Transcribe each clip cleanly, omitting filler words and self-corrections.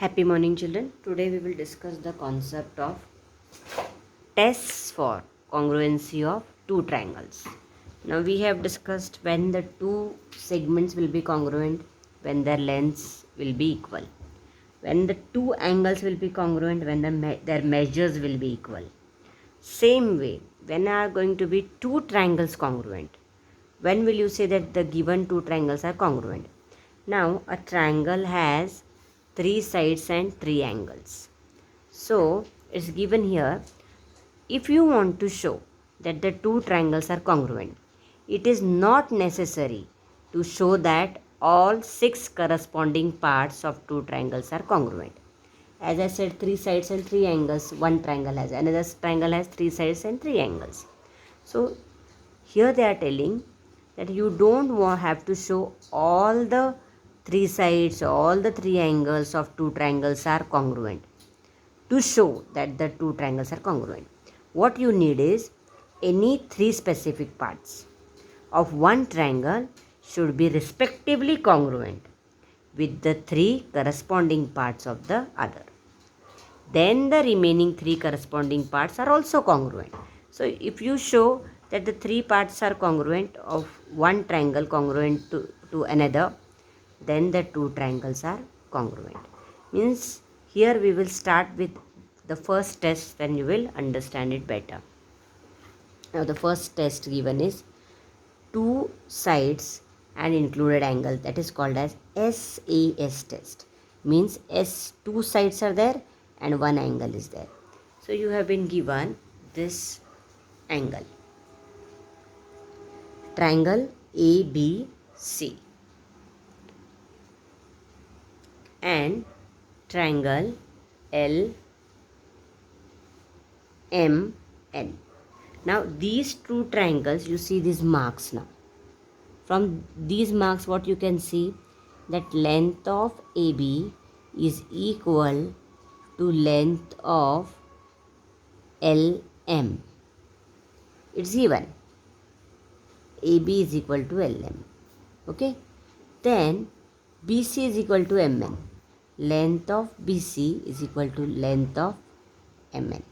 Happy morning, children. Today we will discuss the concept of tests for congruency of two triangles. Now we have discussed when the two segments will be congruent, when their lengths will be equal, when the two angles will be congruent, when their measures will be equal. Same way, when are going to be two triangles congruent? When will you say that the given two triangles are congruent? Now a triangle has three sides and three angles. So it's given here, if you want to show that the two triangles are congruent, it is not necessary to show that all six corresponding parts of two triangles are congruent. As I said, three sides and three angles, one triangle has, another triangle has three sides and three angles. So here they are telling that you don't have to show all the three sides, all the three angles of two triangles are congruent to show that the two triangles are congruent. What you need is any three specific parts of one triangle should be respectively congruent with the three corresponding parts of the other. Then the remaining three corresponding parts are also congruent. So if you show that the three parts are congruent of one triangle congruent to another, then the two triangles are congruent. Means here we will start with the first test, then you will understand it better. Now the first test given is two sides and included angle, that is called as SAS test. Means two sides are there and one angle is there. So you have been given this angle, triangle ABC and triangle LMN. Now these two triangles, you see these marks now. From these marks what you can see, that length of AB is equal to length of LM. It's given. AB is equal to LM. Okay. Then BC is equal to MN. Length of BC is equal to length of MN.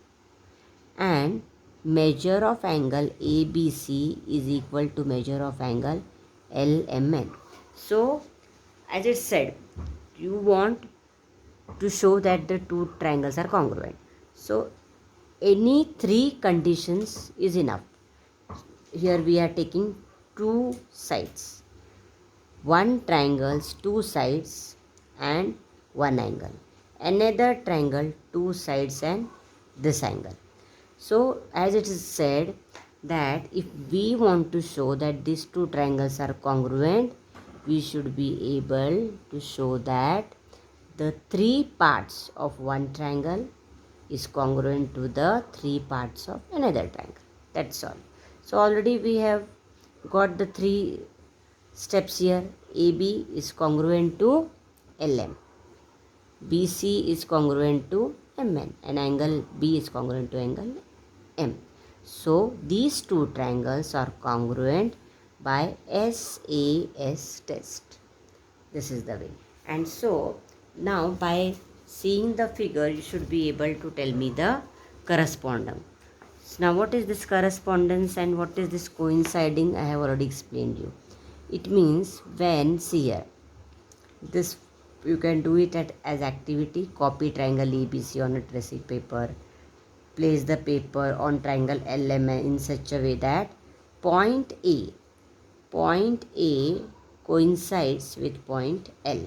And measure of angle ABC is equal to measure of angle LMN. So as it said, you want to show that the two triangles are congruent. So any three conditions is enough. Here we are taking two sides, one triangle's two sides and one angle, another triangle two sides and this angle. So as it is said that if we want to show that these two triangles are congruent, we should be able to show that the three parts of one triangle is congruent to the three parts of another triangle. That's all. So already we have got the three steps here. AB is congruent to LM. BC is congruent to MN, and angle B is congruent to angle M. So these two triangles are congruent by SAS test. This is the way. And so now by seeing the figure, you should be able to tell me the correspondence. Now what is this correspondence and what is this coinciding? I have already explained you. It means when, see here, this you can do it as activity. Copy triangle ABC on a tracing paper. Place the paper on triangle LM in such a way that point A coincides with point L.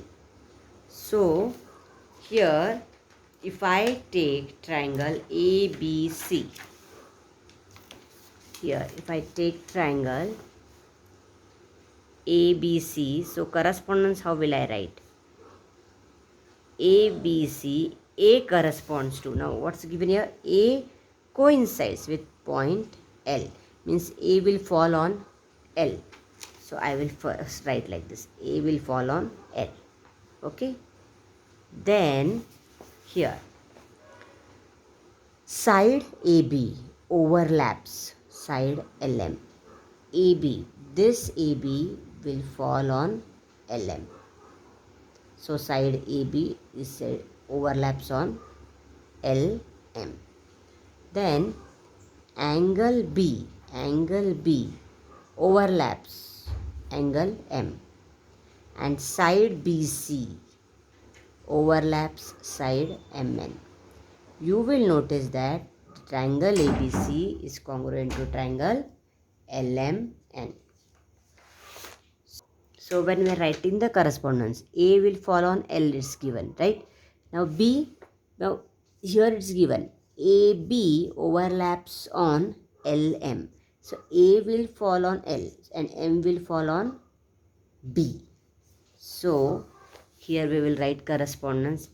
So here if I take triangle ABC, here if I take triangle ABC, so correspondence how will I write? ABC, A corresponds to, now what's given here? A coincides with point L, means A will fall on L. So I will first write like this, A will fall on L. Okay. Then here side AB overlaps side LM. AB, this AB will fall on LM. So side AB is said overlaps on LM. Then angle B overlaps angle M, and side BC overlaps side MN. You will notice that triangle ABC is congruent to triangle LMN. So when we are writing the correspondence, A will fall on L, it's given, right? Now here it's given AB overlaps on LM. So A will fall on L and M will fall on B. So here we will write correspondence.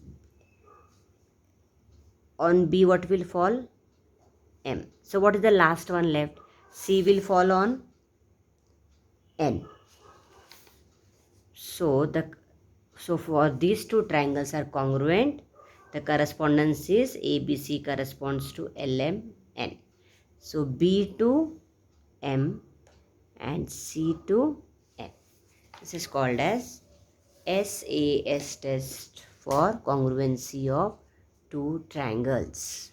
On B, what will fall? M. So what is the last one left? C will fall on N. So for these two triangles are congruent, the correspondence is ABC corresponds to LMN. So B to M and C to N. This is called as SAS test for congruency of two triangles.